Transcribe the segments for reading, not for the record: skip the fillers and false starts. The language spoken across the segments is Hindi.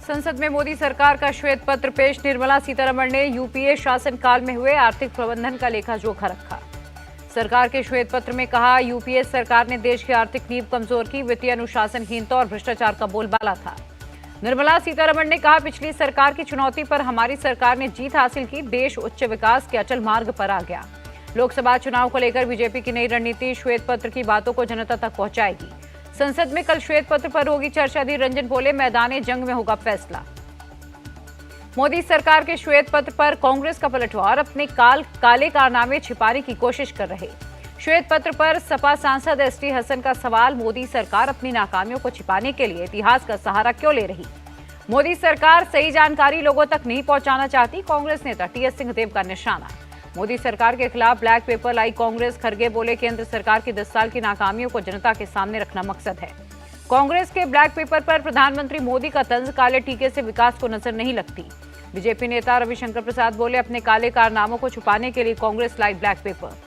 संसद में मोदी सरकार का श्वेत पत्र पेश। निर्मला सीतारमण ने यूपीए शासनकाल में हुए आर्थिक प्रबंधन का लेखा जोखा रखा। सरकार के श्वेत पत्र में कहा, यूपीए सरकार ने देश की आर्थिक नींव कमजोर की, वित्तीय अनुशासनहीनता और भ्रष्टाचार का बोलबाला था। निर्मला सीतारमण ने कहा, पिछली सरकार की चुनौती पर हमारी सरकार ने जीत हासिल की, देश उच्च विकास के अचल मार्ग पर आ गया। लोकसभा चुनाव को लेकर बीजेपी की नई रणनीति श्वेत पत्र की बातों को जनता तक पहुंचाएगी। संसद में कल श्वेत पत्र पर होगी चर्चा। अधीर रंजन बोले, मैदान जंग में होगा फैसला। मोदी सरकार के श्वेत पत्र पर कांग्रेस का पलटवार, अपने काले कारनामे छिपाने की कोशिश कर रहे। श्वेत पत्र पर सपा सांसद एसटी हसन का सवाल, मोदी सरकार अपनी नाकामियों को छिपाने के लिए इतिहास का सहारा क्यों ले रही? मोदी सरकार सही जानकारी लोगों तक नहीं पहुंचाना चाहती, कांग्रेस नेता टीएस सिंहदेव का निशाना। मोदी सरकार के खिलाफ ब्लैक पेपर लाई कांग्रेस। खरगे बोले, केंद्र सरकार की 10 साल की नाकामियों को जनता के सामने रखना मकसद है। कांग्रेस के ब्लैक पेपर पर प्रधानमंत्री मोदी का तंज, काले टीके से विकास को नजर नहीं लगती। बीजेपी नेता रविशंकर प्रसाद बोले, अपने काले कारनामों को छुपाने के लिए कांग्रेस लाई ब्लैक पेपर।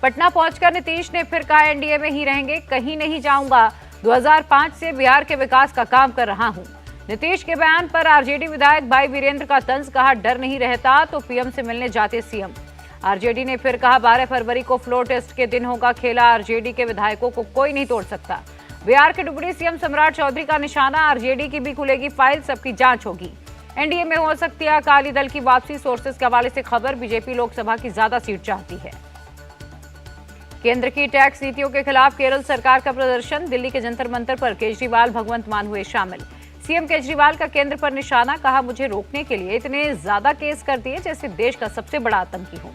पटना पहुंचकर नीतीश ने फिर कहा, एनडीए में ही रहेंगे, कहीं नहीं जाऊंगा। 2005 से बिहार के विकास का काम कर रहा हूं। नीतीश के बयान पर आरजेडी विधायक भाई वीरेंद्र का तंज, कहा, डर नहीं रहता तो पीएम से मिलने जाते सीएम। आरजेडी ने फिर कहा, 12 फरवरी को फ्लोर टेस्ट के दिन होगा खेला, आरजेडी के विधायकों को कोई नहीं तोड़ सकता। बिहार के डिप्टी सीएम सम्राट चौधरी का निशाना, आरजेडी की भी खुलेगी फाइल, सबकी जांच होगी। एनडीए में हो सकती है अकाली दल की वापसी, सोर्सेज के हवाले से खबर। बीजेपी लोकसभा की ज्यादा सीट चाहती है। केंद्र की टैक्स नीतियों के खिलाफ केरल सरकार का प्रदर्शन। दिल्ली के जंतर मंतर पर केजरीवाल, भगवंत मान हुए शामिल। सीएम केजरीवाल का केंद्र पर निशाना, कहा, मुझे रोकने के लिए इतने ज्यादा केस कर दिए जैसे देश का सबसे बड़ा आतंकी हूं।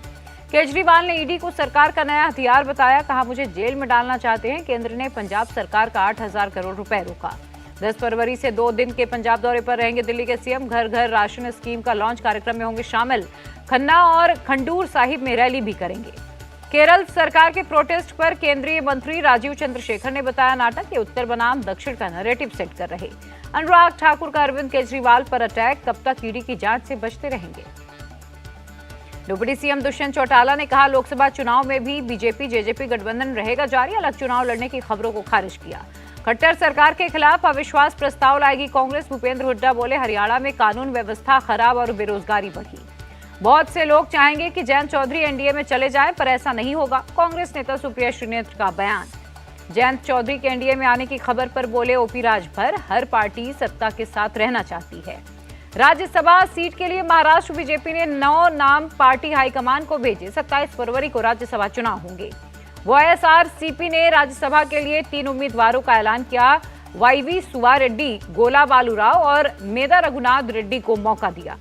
केजरीवाल ने ईडी को सरकार का नया हथियार बताया, कहा, मुझे जेल में डालना चाहते हैं। केंद्र ने पंजाब सरकार का 8,000 करोड़ रुपए रोका। 10 फरवरी से 2 दिन के पंजाब दौरे पर रहेंगे दिल्ली के सीएम। घर घर राशन स्कीम का लॉन्च कार्यक्रम में होंगे शामिल। खन्ना और खंडूर साहिब में रैली भी करेंगे। केरल सरकार के प्रोटेस्ट पर केंद्रीय मंत्री राजीव चंद्रशेखर ने बताया, नाटक के उत्तर बनाम दक्षिण का नैरेटिव सेट कर रहे। अनुराग ठाकुर का अरविंद केजरीवाल पर अटैक, कब तक ईडी की जांच से बचते रहेंगे? डिप्टी सीएम दुष्यंत चौटाला ने कहा, लोकसभा चुनाव में भी बीजेपी जेजेपी गठबंधन रहेगा जारी। अलग चुनाव लड़ने की खबरों को खारिज किया। खट्टर सरकार के खिलाफ अविश्वास प्रस्ताव लाएगी कांग्रेस। भूपेंद्र हुड्डा बोले, हरियाणा में कानून व्यवस्था खराब और बेरोजगारी बढ़ी। बहुत से लोग चाहेंगे कि जयंत चौधरी एनडीए में चले जाएं, पर ऐसा नहीं होगा। कांग्रेस नेता सुप्रिया श्रीनेत्र का बयान। जयंत चौधरी के एनडीए में आने की खबर पर बोले ओपी राजभर, हर पार्टी सत्ता के साथ रहना चाहती है। राज्यसभा सीट के लिए महाराष्ट्र बीजेपी ने 9 नाम पार्टी हाईकमान को भेजे। 27 फरवरी को राज्यसभा चुनाव होंगे। वाईएसआरसीपी ने राज्यसभा के लिए 3 उम्मीदवारों का ऐलान किया। वाईवी सुवा रेड्डी, गोला बालूराव और मेदा रघुनाथ रेड्डी को मौका दिया।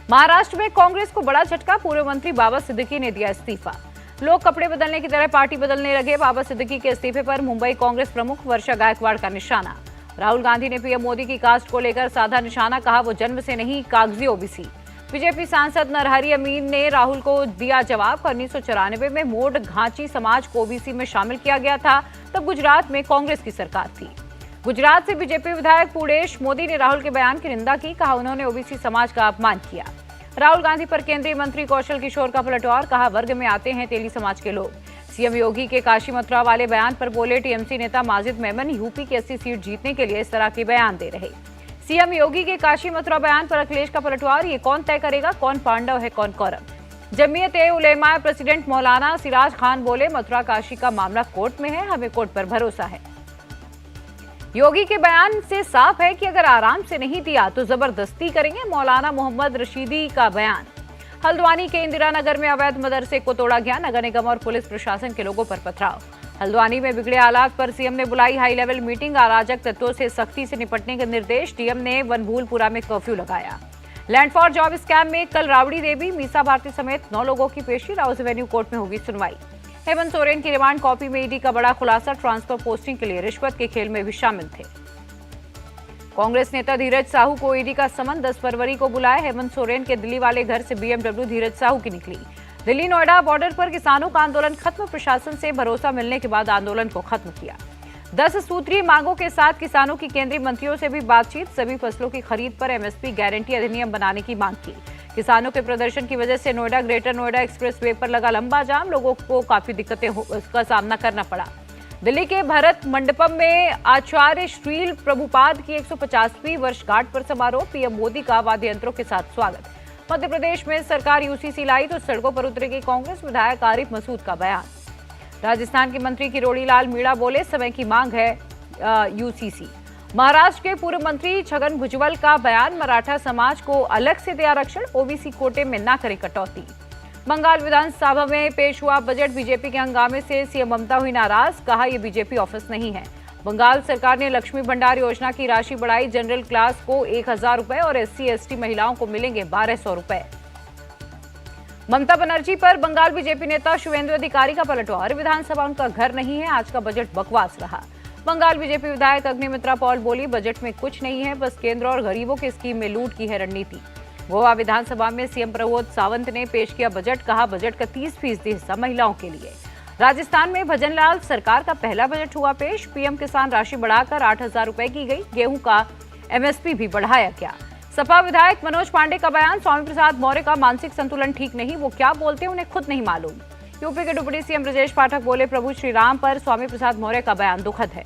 महाराष्ट्र में कांग्रेस को बड़ा झटका। पूर्व मंत्री बाबा सिद्दीकी ने दिया इस्तीफा। लोग कपड़े बदलने की तरह पार्टी बदलने लगे। बाबा सिद्दीकी के इस्तीफे पर मुंबई कांग्रेस प्रमुख वर्षा गायकवाड़ का निशाना। राहुल गांधी ने पीएम मोदी की कास्ट को लेकर साधा निशाना, कहा, वो जन्म से नहीं, कागजी ओबीसी। बीजेपी सांसद नरहरि अमीन ने राहुल को दिया जवाब। 1994 में मोड घांची समाज को ओबीसी में शामिल किया गया था, तब गुजरात में कांग्रेस की सरकार थी। गुजरात से बीजेपी विधायक पूडेश मोदी ने राहुल के बयान की निंदा की, कहा, उन्होंने ओबीसी समाज का अपमान किया। राहुल गांधी पर केंद्रीय मंत्री कौशल किशोर का पलटवार, कहा, वर्ग में आते हैं तेली समाज के लोग। सीएम योगी के काशी मथुरा वाले बयान पर बोले टीएमसी नेता माजिद मेमन, यूपी की 80 सीट जीतने के लिए इस तरह के बयान दे रहे। सीएम योगी के काशी मथुरा बयान पर अखिलेश का पलटवार, ये कौन तय करेगा कौन पांडव है कौन कौरव? जमीयत-ए-उलेमा प्रेसिडेंट मौलाना सिराज खान बोले, मथुरा काशी का मामला कोर्ट में है, हमें कोर्ट पर भरोसा है। योगी के बयान से साफ है कि अगर आराम से नहीं दिया तो जबरदस्ती करेंगे। मौलाना मोहम्मद रशीदी का बयान। हल्द्वानी के इंदिरा नगर में अवैध मदरसे को तोड़ा गया। नगर निगम और पुलिस प्रशासन के लोगों पर पथराव। हल्द्वानी में बिगड़े हालात पर सीएम ने बुलाई हाई लेवल मीटिंग। अराजक तत्वों से सख्ती से निपटने के निर्देश। डीएम ने वनभूलपुरा में कर्फ्यू लगाया। लैंड फॉर जॉब स्कैम में कल राबड़ी देवी, मीसा भारती समेत 9 लोगों की पेशी। राउस एवेन्यू कोर्ट में होगी सुनवाई। हेमंत सोरेन की रिमांड कॉपी में ईडी का बड़ा खुलासा। ट्रांसफर पोस्टिंग के लिए रिश्वत के खेल में भी शामिल थे। कांग्रेस नेता धीरज साहू को ईडी का समन। 10 फरवरी को बुलाया। हेमंत सोरेन के दिल्ली वाले घर से बीएमडब्ल्यू धीरज साहू की निकली। दिल्ली नोएडा बॉर्डर पर किसानों का आंदोलन खत्म। प्रशासन से भरोसा मिलने के बाद आंदोलन को खत्म किया। 10 सूत्रीय मांगों के साथ किसानों की केंद्रीय मंत्रियों से भी बातचीत। सभी फसलों की खरीद पर एमएसपी गारंटी अधिनियम बनाने की मांग की। किसानों के प्रदर्शन की वजह से Noida greater Noida express way पर लगा लंबा जाम। लोगों को काफी दिक्कतों का सामना करना पड़ा। दिल्ली के भरत मंडपम में आचार्य श्रील प्रभुपाद की 150वीं वर्षगांठ पर समारोह, पीएम मोदी का वाद्य यंत्रों के साथ स्वागत। मध्य प्रदेश में सरकार यूसीसी लाई तो सड़कों पर उतरेगी कांग्रेस, विधायक आरिफ मसूद का बयान। राजस्थान के मंत्री किरोड़ी लाल मीणा बोले, समय की मांग है यूसीसी। महाराष्ट्र के पूर्व मंत्री छगन भुजबल का बयान, मराठा समाज को अलग से दे आरक्षण, ओबीसी कोटे में न करे कटौती। बंगाल विधानसभा में पेश हुआ बजट, बीजेपी के हंगामे से सीएम ममता हुई नाराज, कहा यह बीजेपी ऑफिस नहीं है। बंगाल सरकार ने लक्ष्मी भंडार योजना की राशि बढ़ाई, जनरल क्लास को 1000 रुपए और SC/ST महिलाओं को मिलेंगे 1200 रुपए। ममता बनर्जी पर बंगाल बीजेपी नेता शुवेंदु अधिकारी का पलटवार, विधानसभा उनका घर नहीं है, आज का बजट बकवास रहा। बंगाल बीजेपी विधायक अग्निमित्रा पॉल बोली, बजट में कुछ नहीं है, बस केंद्र और गरीबों की स्कीम में लूट की है रणनीति। गोवा विधानसभा में सीएम प्रमोद सावंत ने पेश किया बजट, कहा बजट का 30% हिस्सा महिलाओं के लिए। राजस्थान में भजनलाल सरकार का पहला बजट हुआ पेश, पीएम किसान राशि बढ़ाकर 8000 रुपए की गई, गेहूं का MSP भी बढ़ाया गया। सपा विधायक मनोज पांडे का बयान, स्वामी प्रसाद मौर्य का मानसिक संतुलन ठीक नहीं, वो क्या बोलते हैं उन्हें खुद नहीं मालूम। यूपी के डिप्टी सीएम ब्रजेश पाठक बोले, प्रभु श्री राम पर स्वामी प्रसाद मौर्य का बयान दुखद है।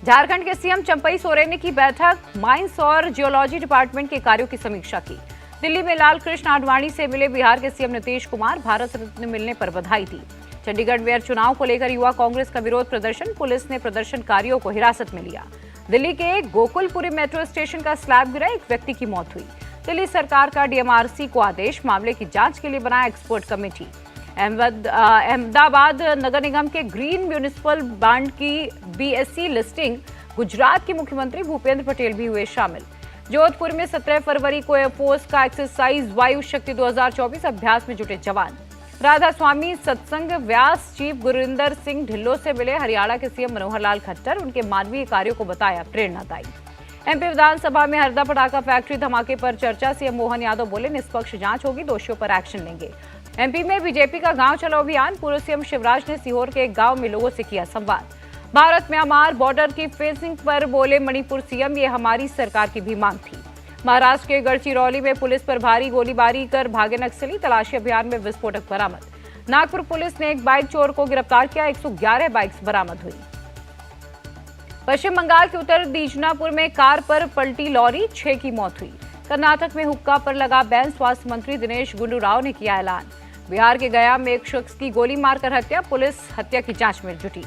झारखंड के सीएम चंपई सोरेन ने की बैठक, माइंस और जियोलॉजी डिपार्टमेंट के कार्यों की समीक्षा की। दिल्ली में लाल कृष्ण आडवाणी से मिले बिहार के सीएम नीतीश कुमार, भारत रत्न मिलने पर बधाई दी। चंडीगढ़ मेयर चुनाव को लेकर युवा कांग्रेस का विरोध प्रदर्शन, पुलिस ने प्रदर्शनकारियों को हिरासत में लिया। दिल्ली के गोकुलपुरी मेट्रो स्टेशन का स्लैब गिरा, एक व्यक्ति की मौत हुई। दिल्ली सरकार का DMRC को आदेश, मामले की जांच के लिए बनाया एक्सपर्ट कमेटी। अहमदाबाद नगर निगम के ग्रीन म्यूनिसिपल बॉन्ड की BSE लिस्टिंग, गुजरात के मुख्यमंत्री भूपेंद्र पटेल भी हुए शामिल। जोधपुर में 17 फरवरी को एयरफोर्स का एक्सरसाइज वायु शक्ति 2024 अभ्यास में जुटे जवान। राधा स्वामी सत्संग व्यास चीफ गुरिंदर सिंह ढिल्लों से मिले हरियाणा के सीएम मनोहर लाल खट्टर, उनके मानवीय कार्यों को बताया प्रेरणादायी। MP विधानसभा में हरदा पटाखा फैक्ट्री धमाके पर चर्चा, सीएम मोहन यादव बोले, निष्पक्ष जांच होगी, दोषियों पर एक्शन लेंगे। MP में बीजेपी का गांव चलो अभियान, पूर्व सीएम शिवराज ने सीहोर के एक गांव में लोगों से किया संवाद। भारत म्यांमार बॉर्डर की फेंसिंग पर बोले मणिपुर सीएम, ये हमारी सरकार की भी मांग थी। महाराष्ट्र के गढ़चिरौली में पुलिस पर भारी गोलीबारी कर भागे नक्सली, तलाशी अभियान में विस्फोटक बरामद। नागपुर पुलिस ने एक बाइक चोर को गिरफ्तार किया, 111 बाइक्स बरामद हुई। पश्चिम बंगाल के उत्तर दीजनापुर में कार पर पलटी लॉरी, 6 की मौत हुई। कर्नाटक में हुक्का पर लगा बैन, स्वास्थ्य मंत्री दिनेश गुंडूराव ने किया ऐलान। बिहार के गया में एक शख्स की गोली मारकर हत्या, पुलिस हत्या की जांच में जुटी।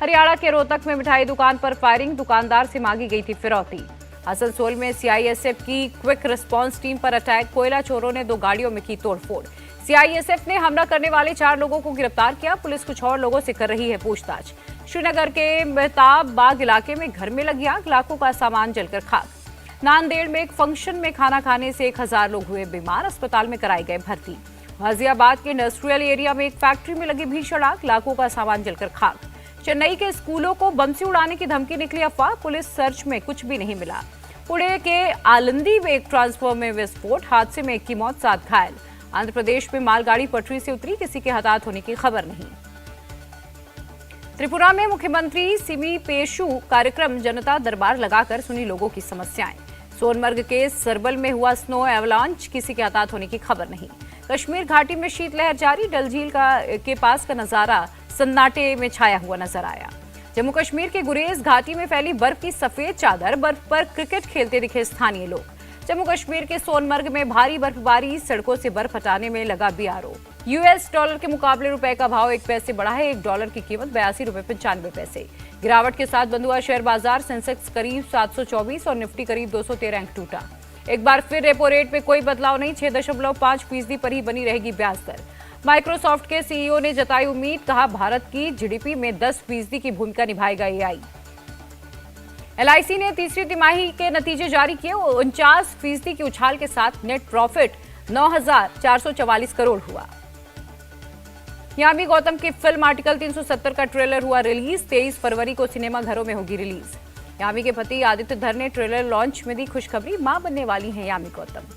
हरियाणा के रोहतक में मिठाई दुकान पर फायरिंग, दुकानदार से मांगी गई थी फिरौती। आसनसोल में CISF की क्विक रिस्पांस टीम पर अटैक, कोयला चोरों ने 2 गाड़ियों में की तोड़फोड़। CISF ने हमला करने वाले 4 लोगों को गिरफ्तार किया, पुलिस कुछ और लोगों से कर रही है पूछताछ। श्रीनगर के मेहताब बाग इलाके में घर में लगी आग, लाखों का सामान जलकर खाक। नांदेड़ में एक फंक्शन में खाना खाने से 1000 लोग हुए बीमार, अस्पताल में कराए गए भर्ती। गाजियाबाद के इंडस्ट्रियल एरिया में एक फैक्ट्री में लगी भीषण आग, लाखों का सामान जलकर खाक। चेन्नई के स्कूलों को बम से उड़ाने की धमकी निकली अफवाह, पुलिस सर्च में कुछ भी नहीं मिला। पुणे के आलंदी में एक ट्रांसफार्मर में विस्फोट, हादसे में 1 की मौत, 7 घायल। आंध्र प्रदेश में मालगाड़ी पटरी से उतरी, किसी के हताहत होने की खबर नहीं। त्रिपुरा में मुख्यमंत्री सिमी पेशु कार्यक्रम, जनता दरबार लगाकर सुनी लोगों की समस्याएं। सोनमर्ग के सरबल में हुआ स्नो एवलांच, किसी के हताहत होने की खबर नहीं। कश्मीर घाटी में शीतलहर जारी, डल झील के पास का नजारा सन्नाटे में छाया हुआ नजर आया। जम्मू कश्मीर के गुरेज घाटी में फैली बर्फ की सफेद चादर, बर्फ पर क्रिकेट खेलते दिखे स्थानीय लोग। जम्मू कश्मीर के सोनमर्ग में भारी बर्फबारी, सड़कों से बर्फ हटाने में लगा BRO। US डॉलर के मुकाबले रुपए का भाव 1 पैसे बढ़ा है, 1 डॉलर की कीमत 82 रुपए 95 पैसे। गिरावट के साथ बंद हुआ शेयर बाजार, सेंसेक्स करीब 724 और निफ्टी करीब 213 अंक टूटा। एक बार फिर रेपो रेट में कोई बदलाव नहीं, 6.5% पर ही बनी रहेगी ब्याज दर। माइक्रोसॉफ्ट के CEO ने जताई उम्मीद, कहा भारत की GDP में 10% की भूमिका निभाएगा AI। LIC ने तीसरी तिमाही के नतीजे जारी किए, 49% की उछाल के साथ नेट प्रॉफिट 9,444 करोड़ हुआ। यामी गौतम की फिल्म आर्टिकल 370 का ट्रेलर हुआ रिलीज, 23 फरवरी को सिनेमा घरों में होगी रिलीज। यामी के पति आदित्य धर ने ट्रेलर लॉन्च में दी खुशखबरी, मां बनने वाली हैं यामी गौतम।